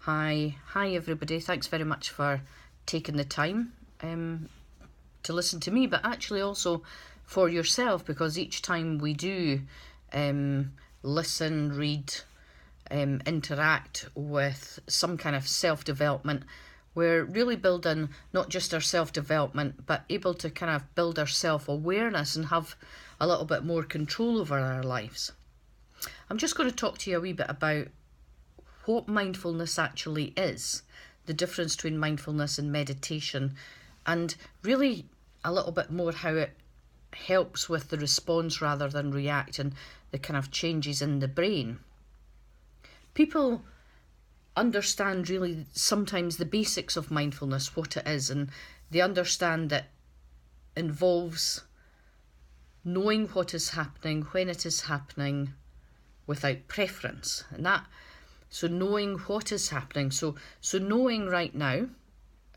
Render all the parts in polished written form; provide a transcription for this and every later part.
Hi everybody. Thanks very much for taking the time to listen to me, but actually also for yourself, because each time we do listen, read, interact with some kind of self-development, we're really building not just our self-development, but able to kind of build our self-awareness and have a little bit more control over our lives. I'm just going to talk to you a wee bit about what mindfulness actually is, the difference between mindfulness and meditation, and really a little bit more how it helps with the response rather than react and the kind of changes in the brain. People understand really sometimes the basics of mindfulness, what it is, and they understand that it involves knowing what is happening, when it is happening, without preference. So knowing what is happening, so knowing right now,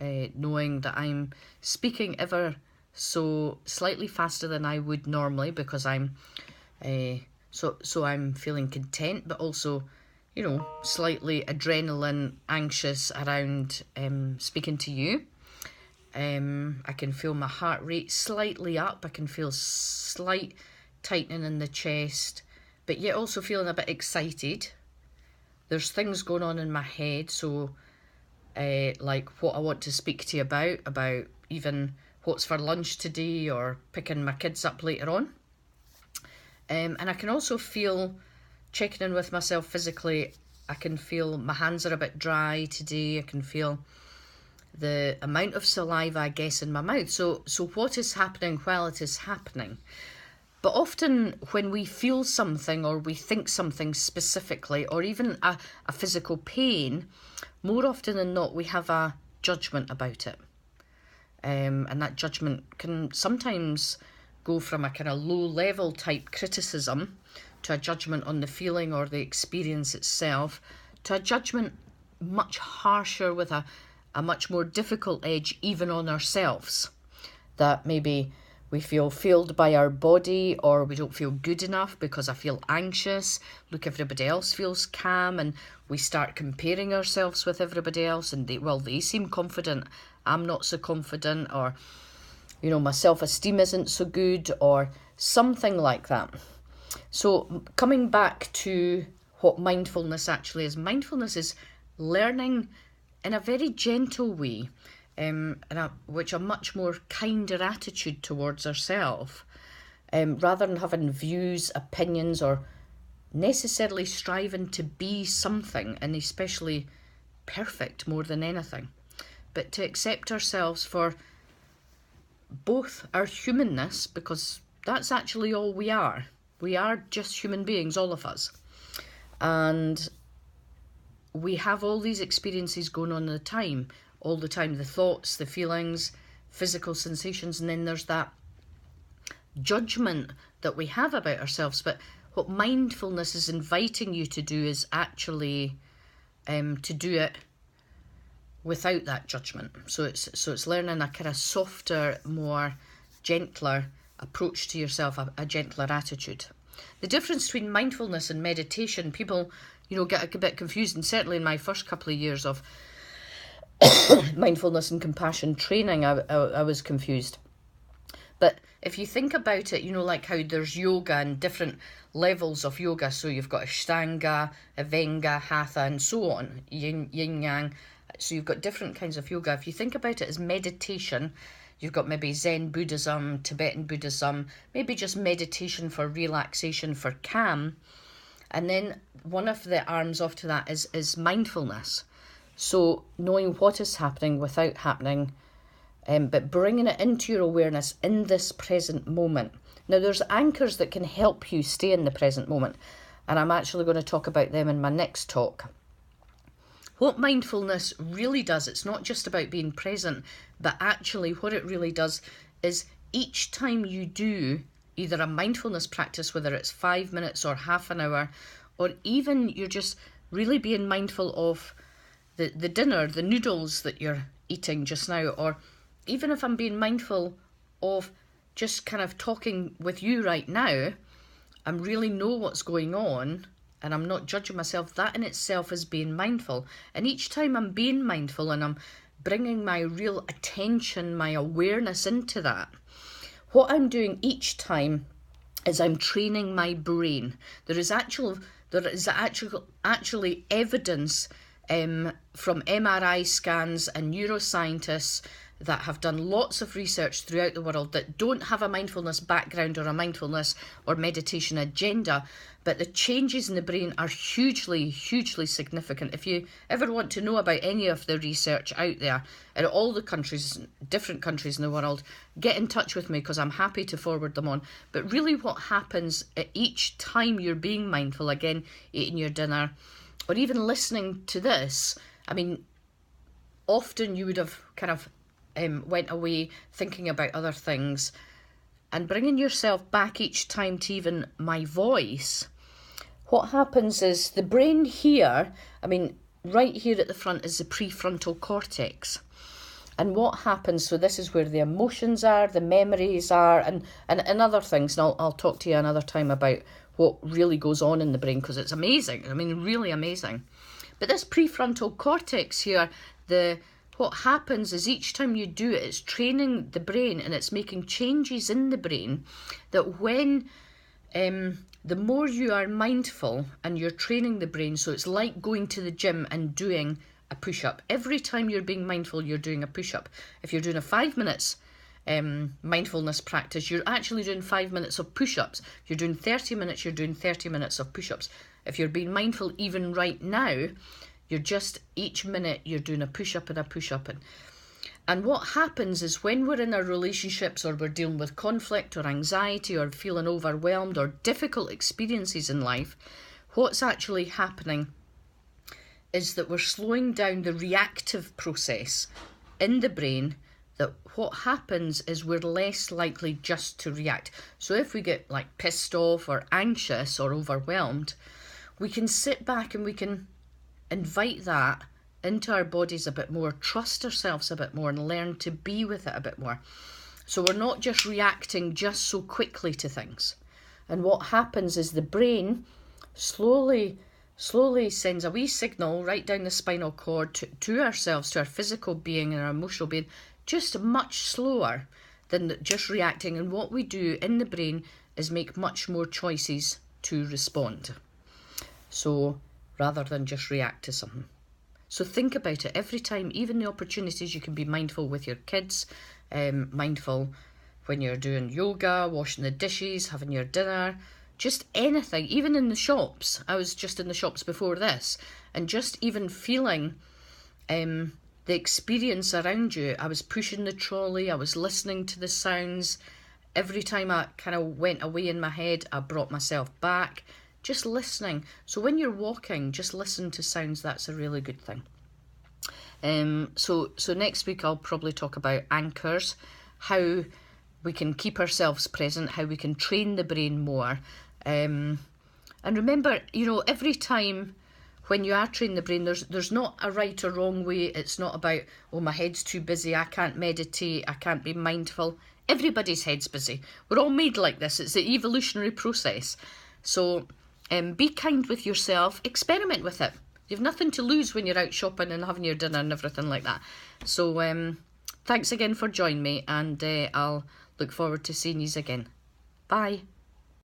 knowing that I'm speaking ever so slightly faster than I would normally, because I'm I'm feeling content, but also, slightly adrenaline anxious around speaking to you. I can feel my heart rate slightly up. I can feel slight tightening in the chest, but yet also feeling a bit excited. There's things going on in my head, so like what I want to speak to you about even what's for lunch today or picking my kids up later on. And I can also feel, checking in with myself physically, I can feel my hands are a bit dry today. I can feel the amount of saliva, I guess, in my mouth. So what is happening while it is happening? But often when we feel something or we think something specifically, or even a physical pain, more often than not we have a judgment about it. And that judgment can sometimes go from a kind of low level type criticism to a judgment on the feeling or the experience itself, to a judgment much harsher with a much more difficult edge even on ourselves. That maybe we feel failed by our body, or we don't feel good enough because I feel anxious. Look, everybody else feels calm, and we start comparing ourselves with everybody else, and they seem confident, I'm not so confident, or my self-esteem isn't so good, or something like that. So coming back to what mindfulness actually is, mindfulness is learning in a very gentle way, which a much more kinder attitude towards ourselves, rather than having views, opinions, or necessarily striving to be something, and especially perfect more than anything, but to accept ourselves for both our humanness, because that's actually all we are. We are just human beings, all of us, and we have all these experiences going on all the time, the thoughts, the feelings, physical sensations, and then there's that judgment that we have about ourselves. But what mindfulness is inviting you to do is actually to do it without that judgment. So it's learning a kind of softer, more gentler approach to yourself, a gentler attitude. The difference between mindfulness and meditation, people get a bit confused, and certainly in my first couple of years of mindfulness and compassion training, I was confused. But if you think about it, like how there's yoga and different levels of yoga. So you've got Ashtanga, Avenga, Hatha, and so on, yin yang. So you've got different kinds of yoga. If you think about it as meditation, you've got maybe Zen Buddhism, Tibetan Buddhism, maybe just meditation for relaxation, for calm. And then one of the arms off to that is mindfulness. So knowing what is happening without happening, but bringing it into your awareness in this present moment. Now, there's anchors that can help you stay in the present moment, and I'm actually going to talk about them in my next talk. What mindfulness really does, it's not just about being present, but actually what it really does is each time you do either a mindfulness practice, whether it's 5 minutes or half an hour, or even you're just really being mindful of the dinner, the noodles that you're eating just now, or even if I'm being mindful of just kind of talking with you right now, I really know what's going on, and I'm not judging myself, that in itself is being mindful. And each time I'm being mindful and I'm bringing my real attention, my awareness into that, what I'm doing each time is I'm training my brain. There is actually evidence from MRI scans and neuroscientists that have done lots of research throughout the world that don't have a mindfulness background or a mindfulness or meditation agenda, but the changes in the brain are hugely, hugely significant. If you ever want to know about any of the research out there in all the countries, different countries in the world, get in touch with me because I'm happy to forward them on. But really what happens at each time you're being mindful, again, eating your dinner, or even listening to this, I mean, often you would have kind of went away thinking about other things, and bringing yourself back each time to even my voice, what happens is the brain here, I mean, right here at the front is the prefrontal cortex. And what happens, so this is where the emotions are, the memories are, and other things. And I'll talk to you another time about what really goes on in the brain, because it's amazing. I mean, really amazing. But this prefrontal cortex here, what happens is each time you do it, it's training the brain and it's making changes in the brain that when the more you are mindful and you're training the brain, so it's like going to the gym and doing a push-up. Every time you're being mindful, you're doing a push-up. If you're doing a 5 minutes mindfulness practice, you're actually doing 5 minutes of push-ups. If you're doing 30 minutes, you're doing 30 minutes of push-ups. If you're being mindful even right now, you're just, each minute you're doing a push-up and a push-up. And what happens is when we're in our relationships or we're dealing with conflict or anxiety or feeling overwhelmed or difficult experiences in life, what's actually happening is that we're slowing down the reactive process in the brain, that what happens is we're less likely just to react. So if we get like pissed off or anxious or overwhelmed, we can sit back and we can invite that into our bodies a bit more, trust ourselves a bit more, and learn to be with it a bit more. So we're not just reacting just so quickly to things. And what happens is the brain slowly sends a wee signal right down the spinal cord to ourselves, to our physical being and our emotional being, just much slower than just reacting. And what we do in the brain is make much more choices to respond. So rather than just react to something. So think about it every time, even the opportunities you can be mindful with your kids, mindful when you're doing yoga, washing the dishes, having your dinner, just anything, even in the shops. I was just in the shops before this, and just even feeling the experience around you. I was pushing the trolley, I was listening to the sounds. Every time I kind of went away in my head, I brought myself back. Just listening. So when you're walking, just listen to sounds. That's a really good thing. So next week I'll probably talk about anchors, how we can keep ourselves present, how we can train the brain more. And remember, every time when you are training the brain, there's not a right or wrong way. It's not about, oh, my head's too busy, I can't meditate, I can't be mindful. Everybody's head's busy. We're all made like this. It's the evolutionary process. So be kind with yourself, experiment with it. You've nothing to lose when you're out shopping and having your dinner and everything like that. So thanks again for joining me, and I'll look forward to seeing you again. Bye.